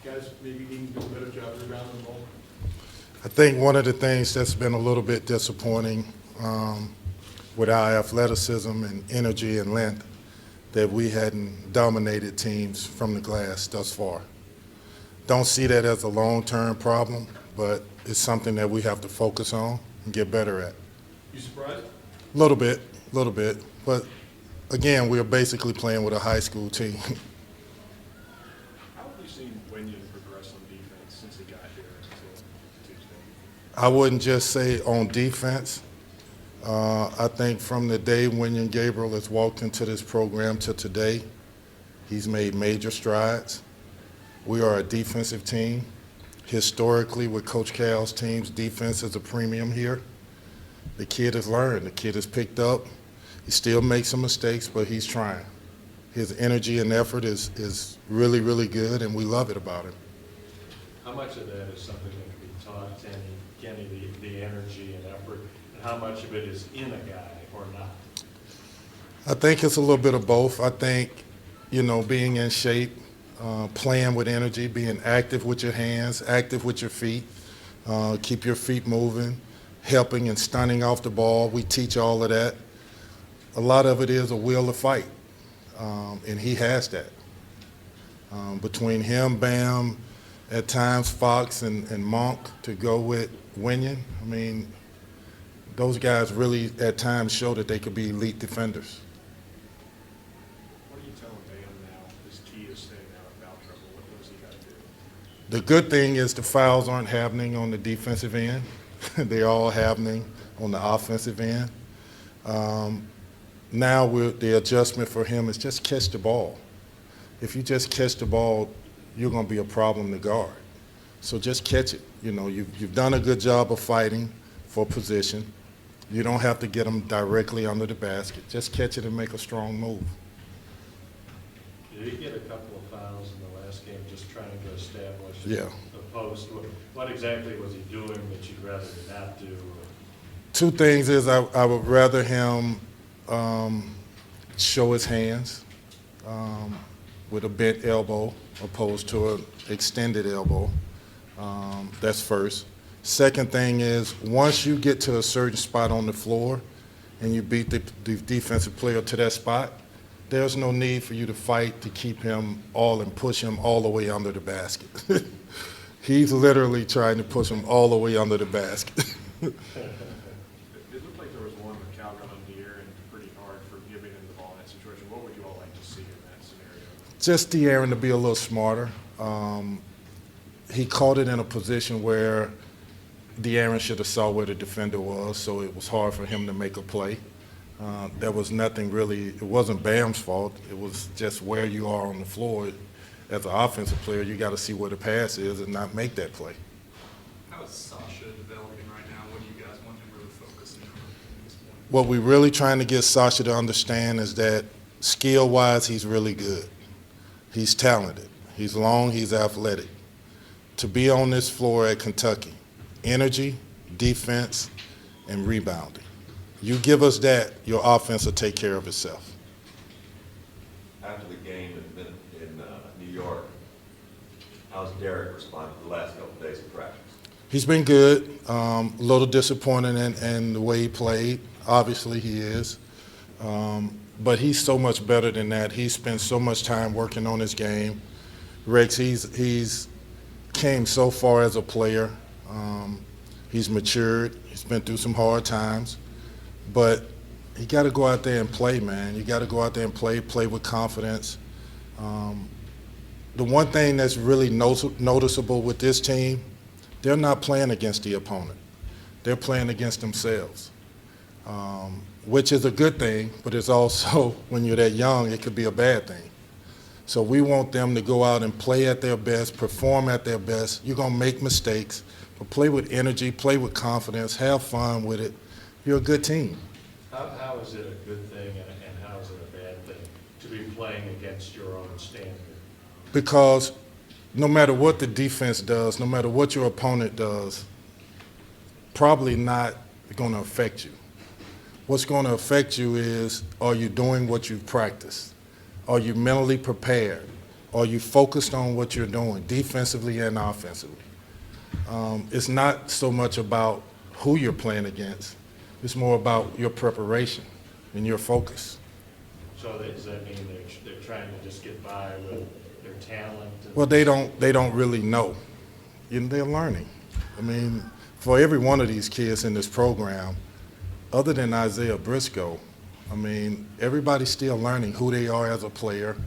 guys maybe need to do a better job rebounding the ball? I think one of the things that's been a little bit disappointing with our athleticism and energy and length, that we hadn't dominated teams from the glass thus far. Don't see that as a long-term problem, but it's something that we have to focus on and get better at. You surprised? A little bit. But again, we're basically playing with a high school team. How have you seen Wenyon progress on defense since he got here until Tuesday? I wouldn't just say on defense. I think from the day Wenyon Gabriel has walked into this program to today, he's made major strides. We are a defensive team. Historically, with Coach Cal's teams, defense is a premium here. The kid has learned. The kid has picked up. He still makes some mistakes, but he's trying. His energy and effort is really, really good, and we love it about him. How much of that is something that can be taught, Kenny, the energy and effort, and how much of it is in a guy or not? I think it's a little bit of both. I think, being in shape, playing with energy, being active with your hands, active with your feet, keep your feet moving, helping and stunning off the ball. We teach all of that. A lot of it is a will to fight, and he has that. Between him, Bam, at times Fox and Monk to go with Wenyon, I mean, those guys really at times show that they could be elite defenders. What are you telling Bam now? His key is staying out of foul trouble. What does he got to do? The good thing is the fouls aren't happening on the defensive end. They're all happening on the offensive end. Now the adjustment for him is just catch the ball. If you just catch the ball, you're going to be a problem to guard. So just catch it. You've done a good job of fighting for position. You don't have to get them directly under the basket. Just catch it and make a strong move. Did he get a couple of fouls in the last game just trying to establish Yeah. the post? What exactly was he doing that you'd rather not do? Two things is I would rather him show his hands with a bent elbow opposed to an extended elbow. That's first. Second thing is once you get to a certain spot on the floor and you beat the defensive player to that spot, there's no need for you to fight to keep him and push him all the way under the basket. He's literally trying to push him all the way under the basket. It looked like there was one Cal got on De'Aaron pretty hard for giving him the ball in that situation. What would you all like to see in that scenario? Just De'Aaron to be a little smarter. He caught it in a position where De'Aaron should have saw where the defender was, so it was hard for him to make a play. There was nothing really, it wasn't Bam's fault. It was just where you are on the floor. As an offensive player, you got to see where the pass is and not make that play. How is Sasha developing right now? What do you guys want him really focusing on at this point? What we're really trying to get Sasha to understand is that skill-wise, he's really good. He's talented. He's long, he's athletic. To be on this floor at Kentucky, energy, defense, and rebounding. You give us that, your offense will take care of itself. After the game in New York, how's Derek responded to the last couple of days of practice? He's been good. A little disappointed in the way he played. Obviously, he is. But he's so much better than that. He spent so much time working on his game. Rex, he's came so far as a player. He's matured. He's been through some hard times. But you got to go out there and play, man. You got to go out there and play with confidence. The one thing that's really noticeable with this team, they're not playing against the opponent. They're playing against themselves, which is a good thing, but it's also, when you're that young, it could be a bad thing. So we want them to go out and play at their best, perform at their best. You're going to make mistakes, but play with energy, play with confidence, have fun with it. You're a good team. How is it a good thing and how is it a bad thing to be playing against your own standard? Because no matter what the defense does, no matter what your opponent does, probably not going to affect you. What's going to affect you is, are you doing what you've practiced? Are you mentally prepared? Are you focused on what you're doing, defensively and offensively? It's not so much about who you're playing against. It's more about your preparation and your focus. So does that mean they're trying to just get by with their talent? Well, they don't really know. They're learning. I mean, for every one of these kids in this program, other than Isaiah Briscoe, I mean, everybody's still learning who they are as a player.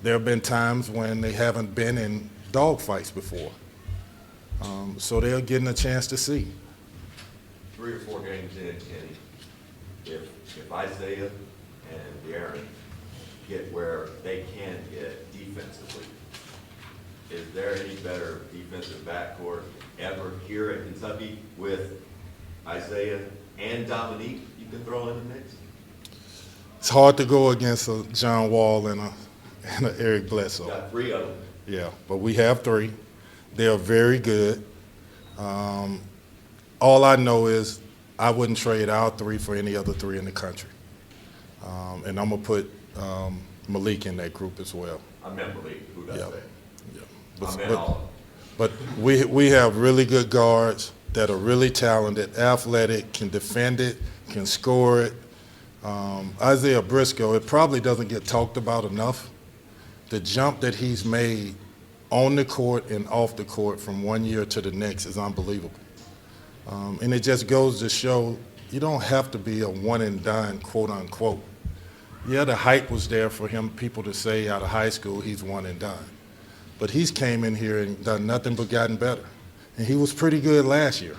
There have been times when they haven't been in dogfights before. So they're getting a chance to see. 3 or 4 games in, Kenny, if Isaiah and Darren get where they can get defensively, is there any better defensive backcourt ever here at Kentucky with Isaiah and Dominique you can throw in the mix? It's hard to go against a John Wall and a Eric Bledsoe. Got 3 of them. Yeah, but we have 3. They are very good. All I know is I wouldn't trade our 3 for any other 3 in the country. And I'm going to put Malik in that group as well. I meant Malik. Who does Yeah. that? Yeah. I meant all of them. But we have really good guards that are really talented, athletic, can defend it, can score it. Isaiah Briscoe, it probably doesn't get talked about enough. The jump that he's made on the court and off the court from one year to the next is unbelievable. And it just goes to show you don't have to be a one and done, quote unquote. Yeah, the hype was there for him, people to say out of high school he's one and done. But he's came in here and done nothing but gotten better. And he was pretty good last year.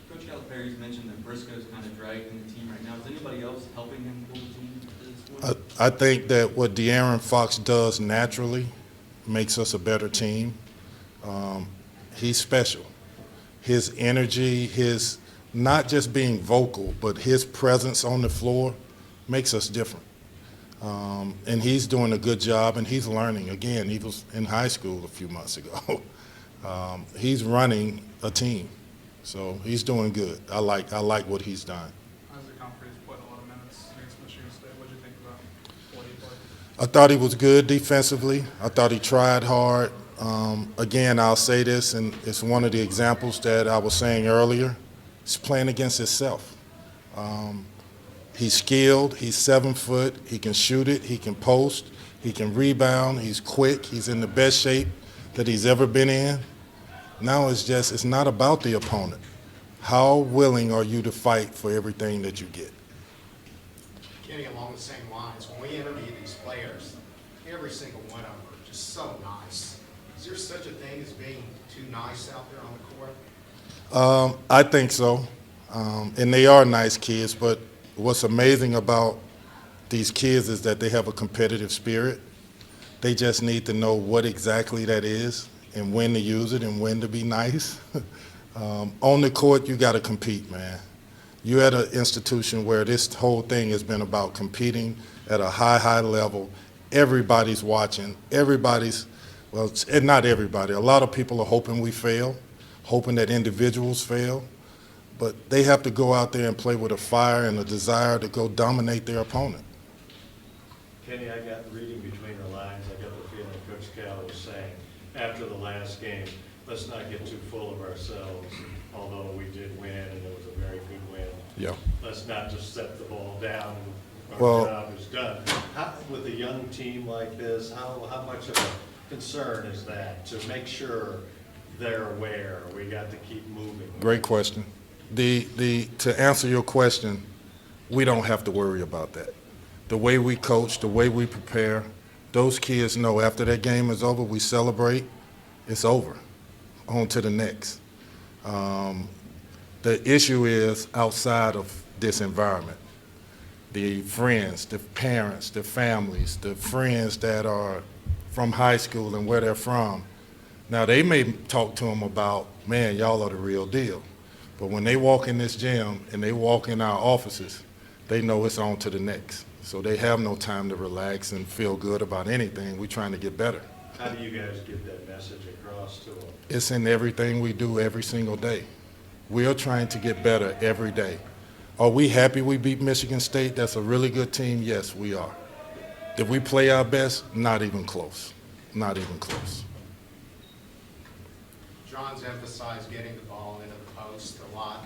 Coach Calipari's mentioned that Briscoe's kind of dragging the team right now. Is anybody else helping him pull the team at this point? I think that what De'Aaron Fox does naturally makes us a better team. He's special. His energy, his not just being vocal, but his presence on the floor makes us different. And he's doing a good job, and he's learning. Again, he was in high school a few months ago. He's running a team, so he's doing good. I like what he's done. Isaac Humphries played a lot of minutes against Michigan State. What did you think about what he played? I thought he was good defensively. I thought he tried hard. Again, I'll say this, and it's one of the examples that I was saying earlier. He's playing against himself. He's skilled. He's 7 foot. He can shoot it. He can post. He can rebound. He's quick. He's in the best shape that he's ever been in. Now it's not about the opponent. How willing are you to fight for everything that you get? Kenny, along the same lines, when we interview these players, every single one of them are just so nice. Is there such a thing as being too nice out there on the court? I think so. And they are nice kids, but what's amazing about these kids is that they have a competitive spirit. They just need to know what exactly that is and when to use it and when to be nice. On the court, you got to compete, man. You're at an institution where this whole thing has been about competing at a high level. Everybody's watching. Not everybody. A lot of people are hoping we fail, hoping that individuals fail. But they have to go out there and play with a fire and a desire to go dominate their opponent. Kenny, I got reading between the lines, I got the feeling Coach Cal was saying, after the last game, let's not get too full of ourselves, although we did win and it was a very good win. Yeah. Let's not just set the ball down, our Well- job is done. With a young team like this, how much of a concern is that to make sure they're aware, we got to keep moving? Great question. To answer your question, we don't have to worry about that. The way we coach, the way we prepare, those kids know after that game is over, we celebrate, it's over. On to the next. The issue is outside of this environment. The friends, the parents, the families, the friends that are from high school and where they're from. Now, they may talk to them about, man, y'all are the real deal. But when they walk in this gym and they walk in our offices, they know it's on to the next. So they have no time to relax and feel good about anything. We're trying to get better. How do you guys get that message across to them? It's in everything we do every single day. We are trying to get better every day. Are we happy we beat Michigan State? That's a really good team. Yes, we are. If we play our best, not even close. Not even close. John's emphasized getting the ball into the post a lot.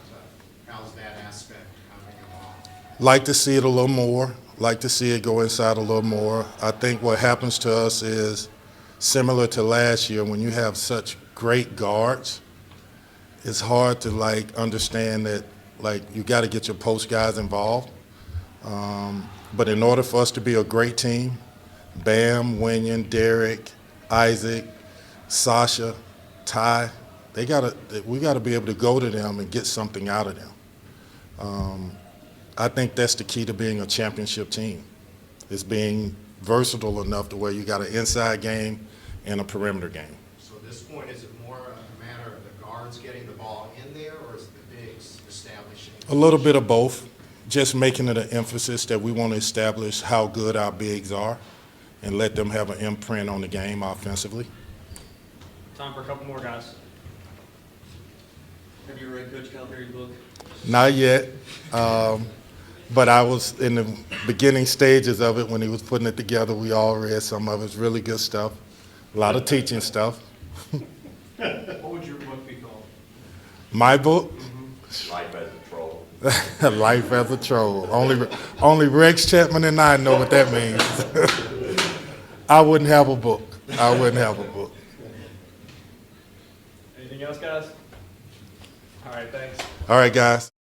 How's that aspect coming along? Like to see it a little more. Like to see it go inside a little more. I think what happens to us is similar to last year when you have such great guards. It's hard to understand that you got to get your post guys involved. But in order for us to be a great team, Bam, Winion, Derek, Isaac, Sasha, Ty, we got to be able to go to them and get something out of them. I think that's the key to being a championship team, is being versatile enough to where you got an inside game and a perimeter game. So at this point, is it more a matter of the guards getting the ball in there, or is it the bigs establishing? A little bit of both, just making it an emphasis that we want to establish how good our bigs are and let them have an imprint on the game offensively. Time for a couple more, guys. Have you read Coach Calipari's book? Not yet, but I was in the beginning stages of it when he was putting it together. We all read some of it. It's really good stuff, a lot of teaching stuff. What would your book be called? My book? Life as a troll. Life as a troll. Only Rex Chapman and I know what that means. I wouldn't have a book. I wouldn't have a book. Anything else, guys? All right, thanks. All right, guys.